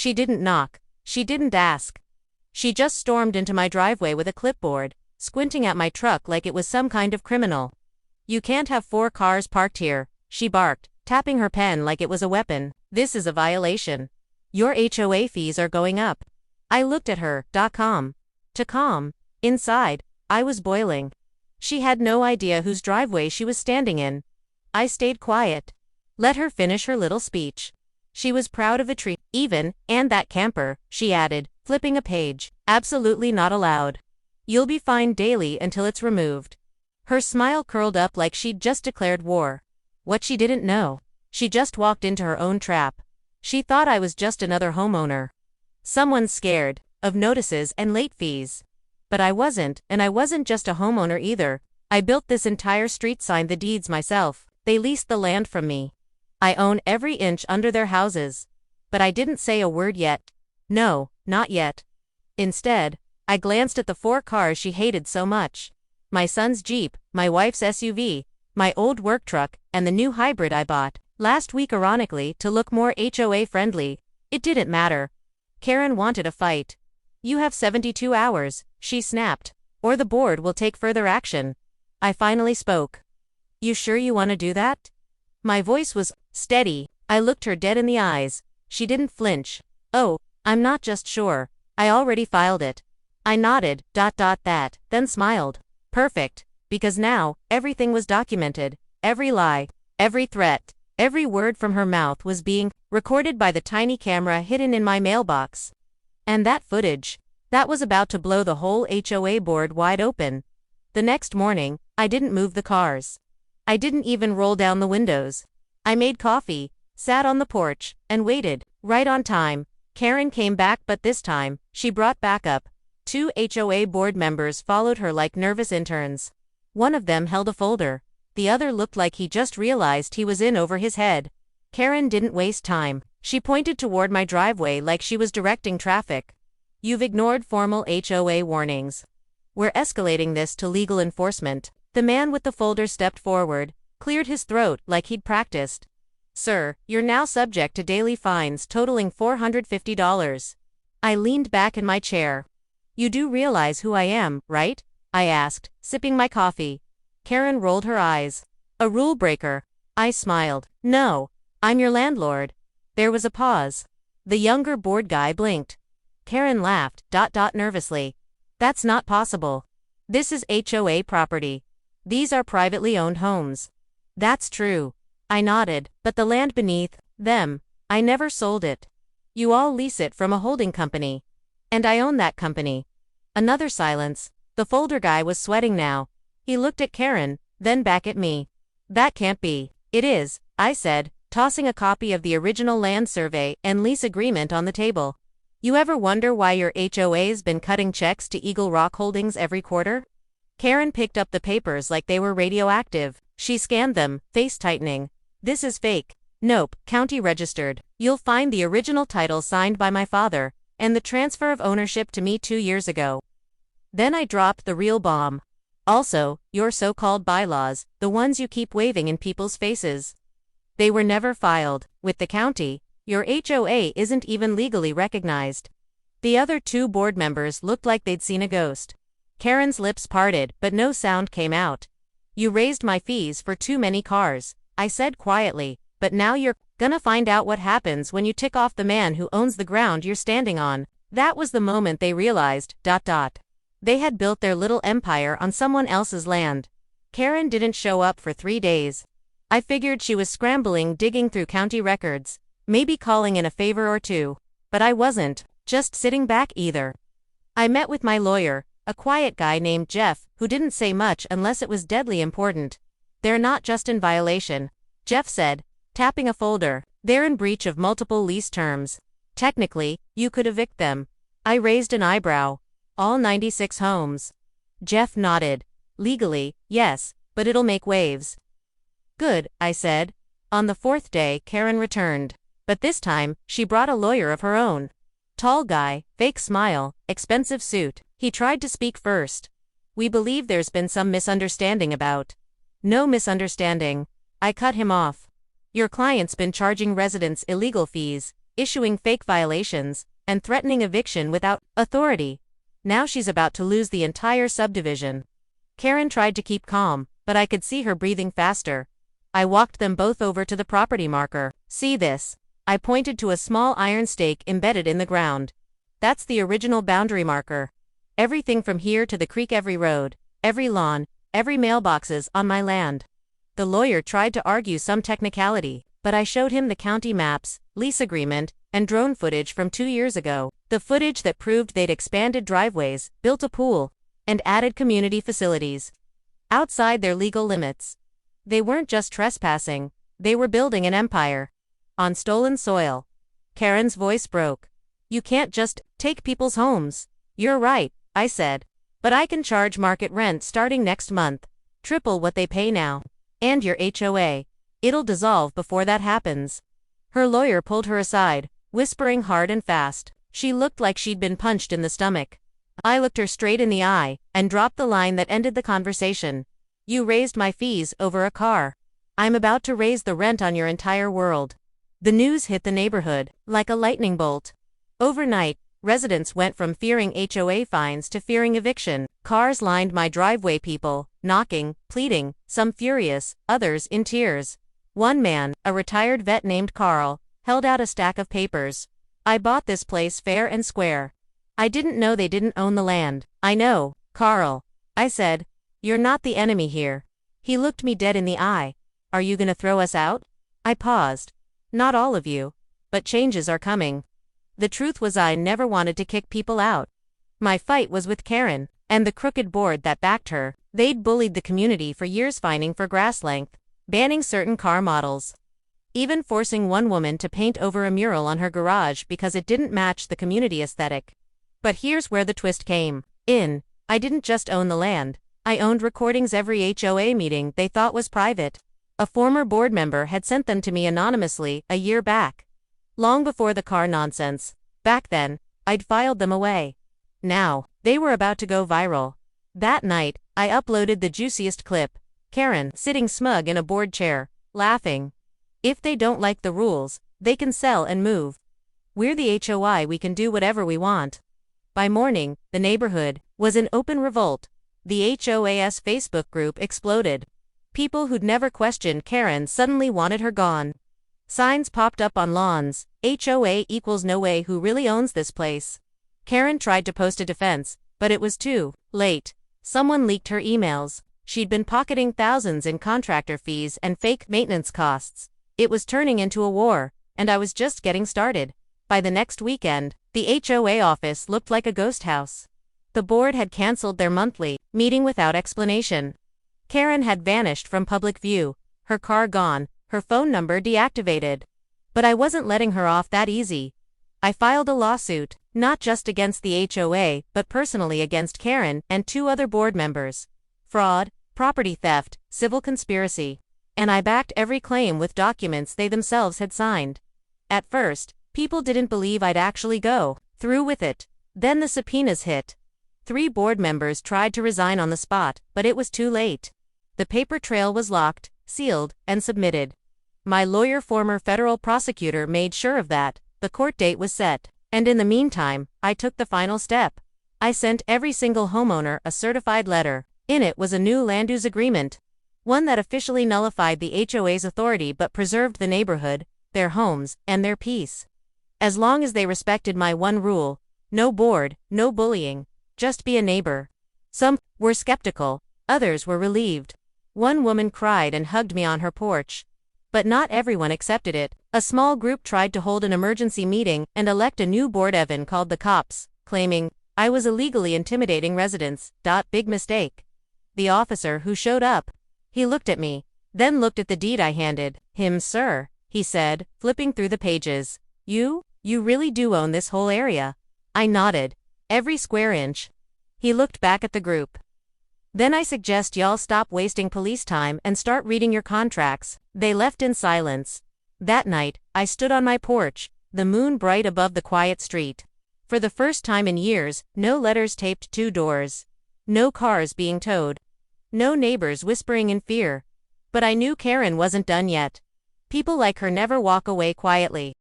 She didn't knock. She didn't ask. She just stormed into my driveway with a clipboard, squinting at my truck like it was some kind of criminal. "You can't have 4 cars parked here," she barked, tapping her pen like it was a weapon. "This is a violation. Your HOA fees are going up." I looked at her, calm. To calm. Inside, I was boiling. She had no idea whose driveway she was standing in. I stayed quiet. Let her finish her little speech. She was proud of the tree, even, and that camper, she added, flipping a page. "Absolutely not allowed. You'll be fined daily until it's removed." Her smile curled up like she'd just declared war. What she didn't know. She just walked into her own trap. She thought I was just another homeowner. Someone scared of notices and late fees. But I wasn't, and I wasn't just a homeowner either. I built this entire street, signed the deeds myself. They leased the land from me. I own every inch under their houses. But I didn't say a word yet. No, not yet. Instead, I glanced at the 4 cars she hated so much. My son's Jeep, my wife's SUV, my old work truck, and the new hybrid I bought last week ironically to look more HOA friendly. It didn't matter. Karen wanted a fight. "You have 72 hours, she snapped, "or the board will take further action." I finally spoke. "You sure you want to do that?" My voice was steady. I looked her dead in the eyes. She didn't flinch. "Oh, I'm not just sure. I already filed it." I nodded, that, then smiled. Perfect. Because now, everything was documented. Every lie, every threat, every word from her mouth was being recorded by the tiny camera hidden in my mailbox. And that footage, that was about to blow the whole HOA board wide open. The next morning, I didn't move the cars. I didn't even roll down the windows. I made coffee, sat on the porch, and waited. Right on time, Karen came back, but this time, she brought backup. 2 HOA board members followed her like nervous interns. One of them held a folder. The other looked like he just realized he was in over his head. Karen didn't waste time. She pointed toward my driveway like she was directing traffic. "You've ignored formal HOA warnings. We're escalating this to legal enforcement." The man with the folder stepped forward, cleared his throat like he'd practiced. "Sir, you're now subject to daily fines totaling $450. I leaned back in my chair. "You do realize who I am, right?" I asked, sipping my coffee. Karen rolled her eyes. "A rule breaker." I smiled. "No, I'm your landlord." There was a pause. The younger board guy blinked. Karen laughed, nervously. "That's not possible. This is HOA property. These are privately owned homes." "That's true." I nodded, "but the land beneath them, I never sold it. You all lease it from a holding company. And I own that company." Another silence. The folder guy was sweating now. He looked at Karen, then back at me. "That can't be." "It is," I said, tossing a copy of the original land survey and lease agreement on the table. "You ever wonder why your HOA's been cutting checks to Eagle Rock Holdings every quarter?" Karen picked up the papers like they were radioactive. She scanned them, face tightening. "This is fake." "Nope, county registered. You'll find the original title signed by my father, and the transfer of ownership to me 2 years ago." Then I dropped the real bomb. "Also, your so-called bylaws, the ones you keep waving in people's faces. They were never filed with the county. Your HOA isn't even legally recognized." The other 2 board members looked like they'd seen a ghost. Karen's lips parted, but no sound came out. "You raised my fees for too many cars," I said quietly, "but now you're gonna find out what happens when you tick off the man who owns the ground you're standing on." That was the moment they realized, they had built their little empire on someone else's land. Karen didn't show up for 3 days. I figured she was scrambling, digging through county records, maybe calling in a favor or 2. But I wasn't just sitting back either. I met with my lawyer, a quiet guy named Jeff, who didn't say much unless it was deadly important. "They're not just in violation," Jeff said, tapping a folder. "They're in breach of multiple lease terms. Technically, you could evict them." I raised an eyebrow. "All 96 homes?" Jeff nodded. "Legally, yes, but it'll make waves." "Good," I said. On the 4th day, Karen returned. But this time, she brought a lawyer of her own. Tall guy, fake smile, expensive suit. He tried to speak first. "We believe there's been some misunderstanding about." "No misunderstanding." I cut him off. "Your client's been charging residents illegal fees. issuing fake violations, and threatening eviction without authority. Now she's about to lose the entire subdivision. Karen tried to keep calm, but I could see her breathing faster. I walked them both over to the property marker. See this? I pointed to a small iron stake embedded in the ground. That's the original boundary marker. Everything from here to the creek, every road, every lawn, every mailboxes on my land. The lawyer tried to argue some technicality, but I showed him the county maps, lease agreement, and drone footage from 2 years ago. The footage that proved they'd expanded driveways, built a pool, and added community facilities outside their legal limits. They weren't just trespassing, they were building an empire on stolen soil. Karen's voice broke. You can't just take people's homes. You're right, I said. But I can charge market rent starting next month, triple what they pay now. And your HOA. It'll dissolve before that happens. Her lawyer pulled her aside, whispering hard and fast. She looked like she'd been punched in the stomach. I looked her straight in the eye and dropped the line that ended the conversation. You raised my fees over a car. I'm about to raise the rent on your entire world. The news hit the neighborhood like a lightning bolt. Overnight, residents went from fearing HOA fines to fearing eviction. Cars lined my driveway, people knocking, pleading, some furious, others in tears. One man, a retired vet named Carl, held out a stack of papers. I bought this place fair and square. I didn't know they didn't own the land. I know, Carl, I said. You're not the enemy here. He looked me dead in the eye. Are you gonna throw us out? I paused. Not all of you. But changes are coming. The truth was I never wanted to kick people out. My fight was with Karen, and the crooked board that backed her. They'd bullied the community for years, fining for grass length, banning certain car models, even forcing one woman to paint over a mural on her garage because it didn't match the community aesthetic. But here's where the twist came in. I didn't just own the land. I owned recordings every HOA meeting they thought was private. A former board member had sent them to me anonymously a year back. Long before the car nonsense. Back then, I'd filed them away. Now, they were about to go viral. That night, I uploaded the juiciest clip. Karen, sitting smug in a board chair, laughing. If they don't like the rules, they can sell and move. We're the HOI, we can do whatever we want. By morning, the neighborhood was in open revolt. The HOAS Facebook group exploded. People who'd never questioned Karen suddenly wanted her gone. Signs popped up on lawns. HOA equals no way, who really owns this place? Karen tried to post a defense, but it was too late. Someone leaked her emails. She'd been pocketing thousands in contractor fees and fake maintenance costs. It was turning into a war, and I was just getting started. By the next weekend, the HOA office looked like a ghost house. The board had canceled their monthly meeting without explanation. Karen had vanished from public view, her car gone, her phone number deactivated. But I wasn't letting her off that easy. I filed a lawsuit, not just against the HOA, but personally against Karen and 2 other board members. Fraud, property theft, civil conspiracy. And I backed every claim with documents they themselves had signed. At first, people didn't believe I'd actually go through with it. Then the subpoenas hit. 3 board members tried to resign on the spot, but it was too late. The paper trail was locked, sealed, and submitted. My lawyer, former federal prosecutor, made sure of that. The court date was set. And in the meantime, I took the final step. I sent every single homeowner a certified letter. In it was a new land use agreement. One that officially nullified the HOA's authority but preserved the neighborhood, their homes, and their peace. As long as they respected my one rule: no board, no bullying, just be a neighbor. Some were skeptical, others were relieved. One woman cried and hugged me on her porch. But not everyone accepted it. A small group tried to hold an emergency meeting and elect a new board. Evan called the cops, claiming I was illegally intimidating residents. Big mistake. The officer who showed up, he looked at me, then looked at the deed I handed him. Sir, he said, flipping through the pages. You really do own this whole area. I nodded. Every square inch. He looked back at the group. Then I suggest y'all stop wasting police time and start reading your contracts. They left in silence. That night, I stood on my porch, the moon bright above the quiet street. For the first time in years, no letters taped to doors. No cars being towed. No neighbors whispering in fear. But I knew Karen wasn't done yet. People like her never walk away quietly.